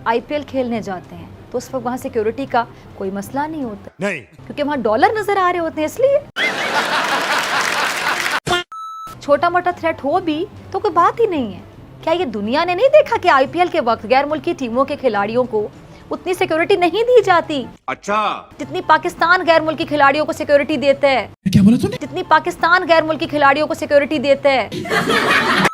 IPL खेलने जाते हैं तो उस वक्त वहाँ सिक्योरिटी का कोई मसला नहीं होता, नहीं, क्योंकि वहाँ डॉलर नजर आ रहे होते हैं इसलिए। छोटा मोटा थ्रेट हो भी तो कोई बात ही नहीं है। क्या ये दुनिया ने नहीं देखा कि आईपीएल के वक्त गैर मुल्की टीमों के खिलाड़ियों को उतनी सिक्योरिटी नहीं दी जाती? अच्छा, जितनी पाकिस्तान गैर मुल्की खिलाड़ियों को सिक्योरिटी देता है। क्या बोला तूने? जितनी पाकिस्तान गैर मुल्की खिलाड़ियों को सिक्योरिटी देता है।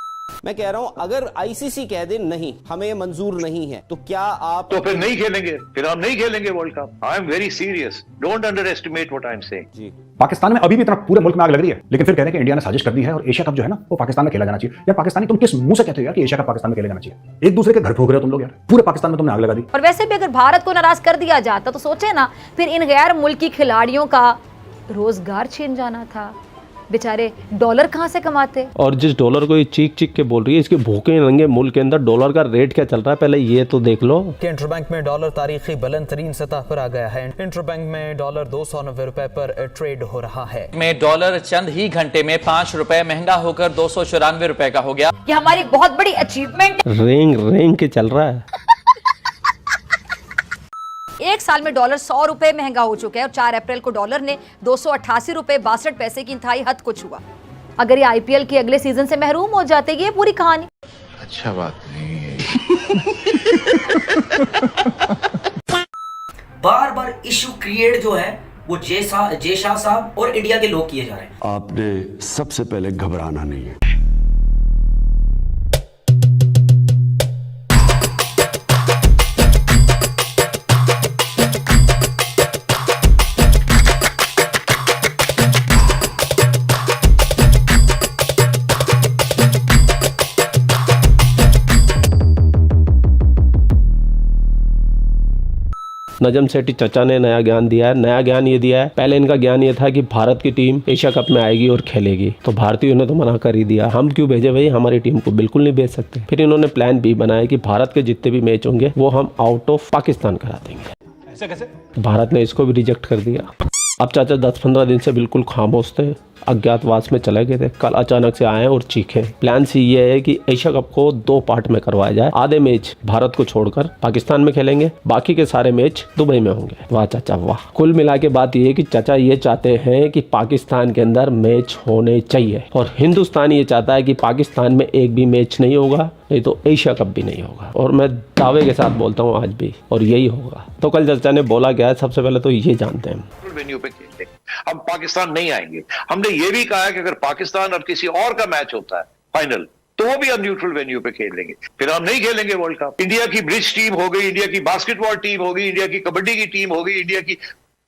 मैं कह रहा हूं अगर आईसीसी कह दे नहीं हमें मंजूर नहीं है तो क्या आप तो फिर नहीं खेलेंगे, फिर हम नहीं खेलेंगे world cup. I am very serious, don't underestimate what I am saying. जी पाकिस्तान में अभी भी इतना पूरे मुल्क में आग लग रही है, लेकिन फिर कह रहे हैं कि इंडिया ने साजिश कर दी है और एशिया कप जो है ना वो पाकिस्तान में खेला जाना चाहिए। यार पाकिस्तानी तुम किस मुंह से कहते हो यार कि एशिया कप पाकिस्तान में खेला जाना चाहिए? एक दूसरे के घर ठोक रहे हो तुम लोग यार, पूरे पाकिस्तान में तुमने आग लगा दी। और वैसे भी अगर भारत को नाराज कर दिया जाता तो सोचे ना, फिर इन गैर मुल्की खिलाड़ियों का रोजगार छीन जाना था। बेचारे डॉलर कहाँ से कमाते? और जिस डॉलर को ये चीख चीख के बोल रही है, इसके भूखे नंगे मुल्क के अंदर डॉलर का रेट क्या चल रहा है पहले ये तो देख लो। इंटरबैंक में डॉलर तारीखी बुलंद तरीन सतह पर आ गया है। इंटरबैंक में डॉलर 290 रुपए पर ट्रेड हो रहा है। में डॉलर चंद ही घंटे में 5 रुपए महंगा होकर 294 रुपए का हो गया। ये हमारी बहुत बड़ी अचीवमेंट। रेंग रेंग के चल रहा है। एक साल में डॉलर 100 रुपए महंगा हो चुका है और 4 अप्रैल को डॉलर ने 288 रुपए 62 पैसे की इंतहाई हद को छुआ। अगर ये आईपीएल के अगले सीजन से महरूम हो जाते ये पूरी कहानी। अच्छा बात नहीं है। बार बार इशू क्रिएट जो है वो जे शाह साहब और इंडिया के लोग किए जा रहे हैं। आपने सबसे पहले घबराना नहीं है। नजम सेठी चचा ने नया ज्ञान दिया है। नया ज्ञान ये दिया है, पहले इनका ज्ञान ये था कि भारत की टीम एशिया कप में आएगी और खेलेगी, तो भारतीयों ने तो मना कर ही दिया। हम क्यों भेजे भाई, हमारी टीम को बिल्कुल नहीं भेज सकते। फिर इन्होंने प्लान बी बनाया कि भारत के जितने भी मैच होंगे वो हम आउट ऑफ पाकिस्तान करा देंगे। ऐसे कैसे? भारत ने इसको भी रिजेक्ट कर दिया। अब चाचा 10-15 दिन से बिल्कुल खामोश थे, अज्ञातवास में चले गए थे। कल अचानक से आए और चीखे। प्लान सी ये है कि एशिया कप को 2 पार्ट में करवाया जाए। आधे मैच भारत को छोड़कर पाकिस्तान में खेलेंगे, बाकी के सारे मैच दुबई में होंगे। वाह चाचा वाह। कुल मिला के बात ये है कि चाचा ये चाहते हैं कि पाकिस्तान के अंदर मैच होने चाहिए और हिंदुस्तान ये चाहता है कि पाकिस्तान में एक भी मैच नहीं होगा, नहीं तो एशिया कप भी नहीं होगा। और मैं दावे के साथ बोलता हूँ आज भी, और यही होगा। तो कल चाचा ने बोला क्या है, सबसे पहले तो ये जानते हैं। वेन्यू पे खेलते हम पाकिस्तान नहीं आएंगे। हमने ये भी कहा है कि अगर पाकिस्तान और किसी और का मैच होता है फाइनल तो वो भी हम न्यूट्रल वेन्यू पे खेल लेंगे। फिर हम नहीं खेलेंगे वर्ल्ड कप। इंडिया की ब्रिज टीम हो गई, इंडिया की बास्केटबॉल टीम हो गई, इंडिया की कबड्डी की टीम हो गई, इंडिया की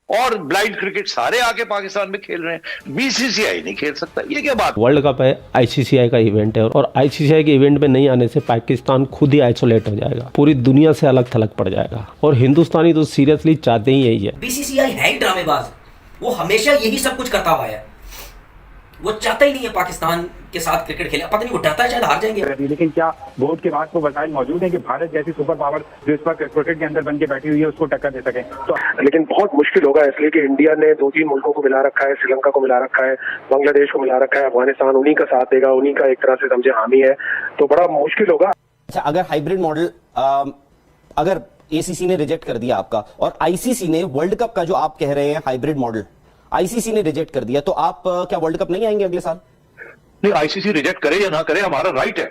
और ब्लाइंड क्रिकेट सारे आके पाकिस्तान में खेल रहे हैं। बीसीसीआई नहीं खेल सकता, ये क्या बात? वर्ल्ड कप है, आईसीसीआई का इवेंट है और आईसीसीआई के इवेंट में नहीं आने से पाकिस्तान खुद ही आइसोलेट हो जाएगा, पूरी दुनिया से अलग थलग पड़ जाएगा। और हिंदुस्तानी तो सीरियसली चाहते ही यही है। बीसीसीआई है ही ड्रामेबाज, वो हमेशा यही सब कुछ करता हुआ है। वो चाहता ही नहीं है पाकिस्तान के साथ क्रिकेट खेले। पता नहीं वो डरता है शायद हार जाएंगे। लेकिन क्या बोर्ड के बाद वो वसाइल मौजूद है कि भारत जैसी सुपर पावर जो इस वक्त क्रिकेट के अंदर बन के बैठी हुई है उसको टक्कर दे सके? तो लेकिन बहुत मुश्किल होगा, इसलिए कि इंडिया ने 2-3 मुल्कों को मिला रखा है, श्रीलंका को मिला रखा है, बांग्लादेश को मिला रखा है, अफगानिस्तान उन्हीं का साथ देगा, उन्हीं का एक तरह से समझे हामी है, तो बड़ा मुश्किल होगा। अच्छा, अगर हाइब्रिड मॉडल अगर एसीसी ने रिजेक्ट कर दिया आपका और आईसीसी ने वर्ल्ड कप का जो आप कह रहे हैं हाइब्रिड मॉडल आईसीसी ने रिजेक्ट कर दिया, तो आप क्या वर्ल्ड कप नहीं आएंगे अगले साल? नहीं, आईसीसी रिजेक्ट करे या ना करे हमारा राइट है।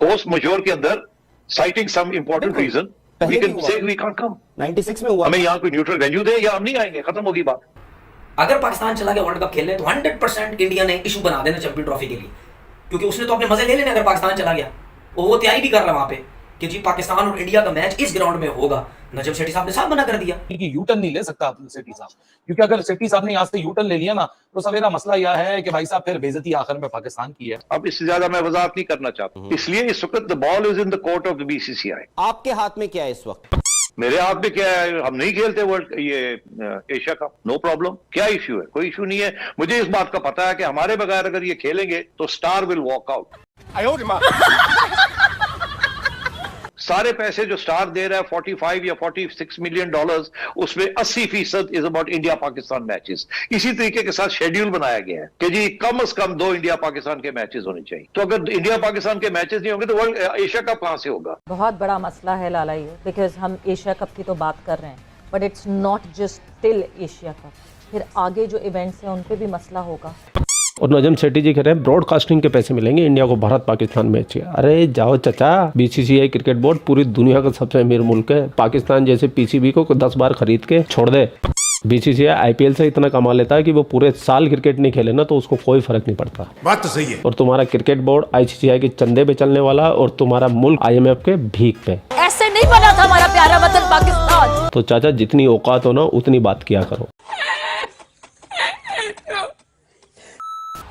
फोर्स मजोर के अंदर citing some important reason we can say we can't come. 96 में हुआ, हमें यहाँ कोई न्यूट्रल वेन्यू दे या हम नहीं आएंगे, खत्म होगी बात। अगर पाकिस्तान चला गया वर्ल्ड कप खेलने तो 100% इंडिया ने इशू बना देना चैंपियन ट्रॉफी के लिए, क्योंकि उसने तो अपने मजे ले लेने अगर पाकिस्तान चला गया। वो तैयारी भी कर रहा है वहां पे कि जी पाकिस्तान और इंडिया का मैच इस ग्राउंड में होगा। नजम सेठी साहब ने साफ मना कर दिया कि यू टर्न नहीं ले सकता सेठी साहब, क्योंकि अगर सेठी साहब ने यहाँ से यू टर्न ले लिया ना तो सवेरा मसला यह है कि भाई साहब फिर बेइज्जती आखिर में पाकिस्तान की है। अब इससे ज्यादा मैं वजाहत नहीं करना चाहता, इसलिए इस वक्त the ball is in the court of the BCCI. आपके हाथ में क्या है इस वक्त? मेरे हाथ में क्या है? हम नहीं खेलते वर्ल्ड ये एशिया कप, नो प्रॉब्लम। क्या इशू है? कोई इशू नहीं है। मुझे इस बात का पता है कि हमारे बगैर अगर ये खेलेंगे तो स्टार विल वॉक आउट। सारे पैसे जो स्टार दे रहा है 45 या 46 मिलियन डॉलर्स, उसमें 80% is about India Pakistan matches. इसी तरीके के साथ शेड्यूल बनाया गया है कि जी कम से कम 2 इंडिया पाकिस्तान के मैचेस होने चाहिए। तो अगर इंडिया पाकिस्तान के मैचेस नहीं होंगे तो वर्ल्ड एशिया कप कहां से होगा? बहुत बड़ा मसला है लाला ये, बिकॉज हम एशिया कप की तो बात कर रहे हैं, but it's not just till Asia cup, फिर आगे जो इवेंट्स हैं उन पे भी मसला होगा। और नजम सेठी जी कह रहे हैं ब्रॉडकास्टिंग के पैसे मिलेंगे इंडिया को भारत पाकिस्तान मैच के। अरे जाओ चाचा, बीसीसीआई क्रिकेट बोर्ड पूरी दुनिया का सबसे अमीर मुल्क है। पाकिस्तान जैसे पीसीबी को 10 बार खरीद के छोड़ दे। बीसीसीआई आईपीएल से इतना कमा लेता है कि वो पूरे साल क्रिकेट नहीं खेले ना तो उसको कोई फर्क नहीं पड़ता। बात तो सही है। और तुम्हारा क्रिकेट बोर्ड आईसीसीआई के चंदे पे चलने वाला और तुम्हारा मुल्क आईएमएफ के भीख पे। ऐसे नहीं बना था हमारा प्यारा वतन पाकिस्तान। तो चाचा जितनी औकात हो ना उतनी बात किया करो।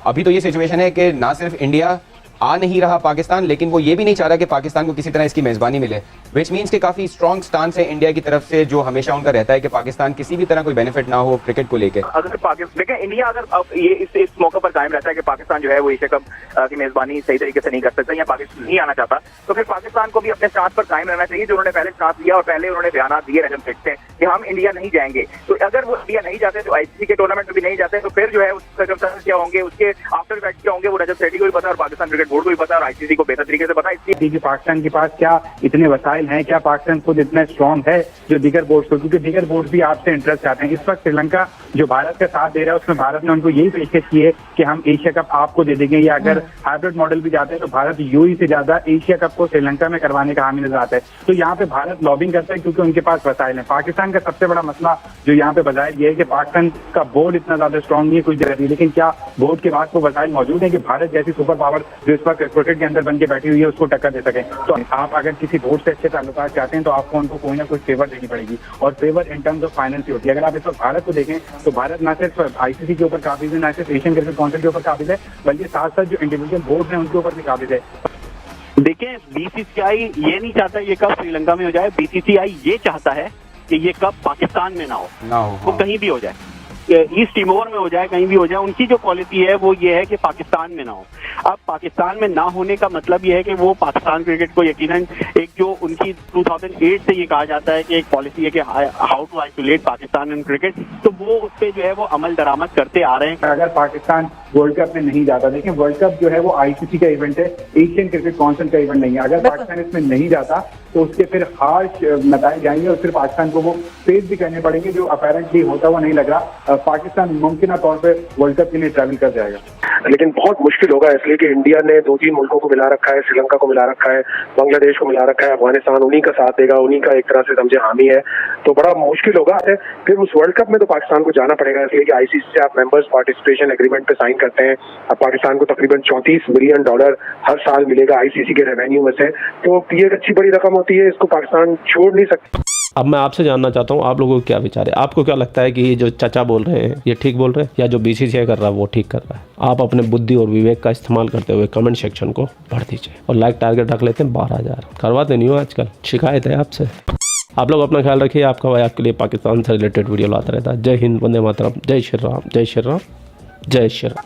अभी तो ये सिचुएशन है कि ना सिर्फ इंडिया आ नहीं रहा पाकिस्तान, लेकिन वो ये भी नहीं चाह रहा कि पाकिस्तान को किसी तरह इसकी मेजबानी मिले, विच मीन्स कि काफी स्ट्रॉन्ग स्टांस है इंडिया की तरफ से, जो हमेशा उनका रहता है कि पाकिस्तान किसी भी तरह कोई बेनिफिट ना हो क्रिकेट को लेकर। अगर पाकिस्तान देखें, इंडिया अगर ये इस मौके पर कायम रहता है कि पाकिस्तान जो है वो एशिया कप की मेजबानी सही तरीके से नहीं कर सकता या पाकिस्तान नहीं आना चाहता, तो फिर पाकिस्तान को भी अपने स्टांस पर कायम रहना चाहिए जो उन्होंने पहले स्टांस लिया और पहले उन्होंने बयान दिए रजम सेठ से कि हम इंडिया नहीं जाएंगे। तो अगर वो इंडिया नहीं जाते तो आईसीसी के टूर्नामेंट में भी नहीं जाते, तो फिर जो है उसके क्या होंगे, उसके आफ्टर इफेक्ट क्या होंगे, वो रजम सेठी को भी पता और पाकिस्तान क्रिकेट बोर्ड को भी पता और आईसीसी को बेहतर तरीके से पता। इसलिए पाकिस्तान के पास क्या इतने वसाइल हैं, क्या पाकिस्तान खुद इतना स्ट्रॉन्ग है जो दीगर बोर्ड को, क्योंकि दीगर बोर्ड भी आपसे इंटरेस्ट चाहते हैं। इस वक्त श्रीलंका जो भारत का साथ दे रहा है उसमें भारत ने उनको यही पेशकश की है कि हम एशिया कप आपको दे देंगे, या अगर हाइब्रिड मॉडल भी जाते हैं तो भारत यूएई से ज्यादा एशिया कप को श्रीलंका में करवाने का हामी नजर आता है। तो यहाँ पे भारत लॉबिंग करता है क्योंकि उनके पास वसाइल है। पाकिस्तान का सबसे बड़ा मसला जो यहाँ पे बजाय ये है कि पाकिस्तान का बोर्ड इतना ज्यादा स्ट्रॉन्ग नहीं है कुछ जगह, लेकिन क्या बोर्ड के बाद वो वसाइल मौजूद है कि भारत जैसी सुपर पावर जो इस वक्त क्रिकेट के अंदर बन के बैठी हुई है उसको टक्कर दे सके। तो आप अगर किसी बोर्ड से अच्छे ताल्लुकात चाहते हैं तो आपको उनको कोई ना कोई फेवर देनी पड़ेगी, और favour in terms of finance ही होती है। अगर आप इस वक्त भारत को देखें तो भारत ना सिर्फ आईसीसी के ऊपर काबिज है, ना सिर्फ एशियन क्रिकेट काउंसिल के ऊपर काबिज है, बल्कि साथ साथ जो इंडिविजुअल बोर्ड है उनके ऊपर भी काबिज है। देखें, बीसीसीआई ये नहीं चाहता ये कप श्रीलंका में हो जाए, बीसीसीआई ये चाहता है कि ये कप पाकिस्तान में ना हो, वो कहीं भी हो जाए, ईस्ट तिमोर में हो जाए, कहीं भी हो जाए। उनकी जो पॉलिसी है वो ये है कि पाकिस्तान में ना हो। अब पाकिस्तान में ना होने का मतलब ये है कि वो पाकिस्तान क्रिकेट को यकीनन एक जो उनकी 2008 से ये कहा जाता है कि एक पॉलिसी है कि how to isolate Pakistan in cricket, तो वो उस पर जो है वो अमल दरामद करते आ रहे हैं। अगर पाकिस्तान वर्ल्ड कप में नहीं जाता, देखिए वर्ल्ड कप जो है वो आईसीसी का इवेंट है, एशियन क्रिकेट काउंसिल का इवेंट नहीं है। अगर पाकिस्तान इसमें नहीं जाता तो उसके फिर हार्श नताए जाएंगे और फिर पाकिस्तान को वो फेस भी करने पड़ेंगे, जो अपेरेंटली होता हुआ नहीं लग रहा। पाकिस्तान मुमकिन तौर पर वर्ल्ड कप के लिए ट्रैवल कर जाएगा, लेकिन बहुत मुश्किल होगा, इसलिए कि इंडिया ने 2-3 मुल्कों को मिला रखा है, श्रीलंका को मिला रखा है, बांग्लादेश को मिला रखा है, अफगानिस्तान उन्हीं का साथ देगा, उन्हीं का एक तरह से समझे हामी है, तो बड़ा मुश्किल होगा। फिर उस वर्ल्ड कप में तो पाकिस्तान को जाना पड़ेगा, इसलिए कि आईसीसी से आप मेंबर्स पार्टिसिपेशन एग्रीमेंट पे साइन करते हैं। अब पाकिस्तान को तकरीबन $34 मिलियन हर साल मिलेगा आईसीसी के रेवेन्यू में से, तो ये एक अच्छी बड़ी रकम होती है, इसको पाकिस्तान छोड़ नहीं सकता। अब मैं आपसे जानना चाहता हूँ आप लोगों को क्या विचार है, आपको क्या लगता है कि ये जो चाचा बोल रहे हैं ये ठीक बोल रहे हैं या जो बीसीसीआई कर रहा है वो ठीक कर रहा है? आप अपने बुद्धि और विवेक का इस्तेमाल करते हुए कमेंट सेक्शन को भर दीजिए और लाइक टारगेट रख लेते हैं 12,000। करवाते नहीं हो आजकल, शिकायत है आपसे। आप लोग अपना ख्याल रखिए, आपका भाई आपके लिए पाकिस्तान से रिलेटेड वीडियो लाता रहता है। जय हिंद, वंदे मातरम, जय श्री राम, जय श्री राम, जय श्री राम।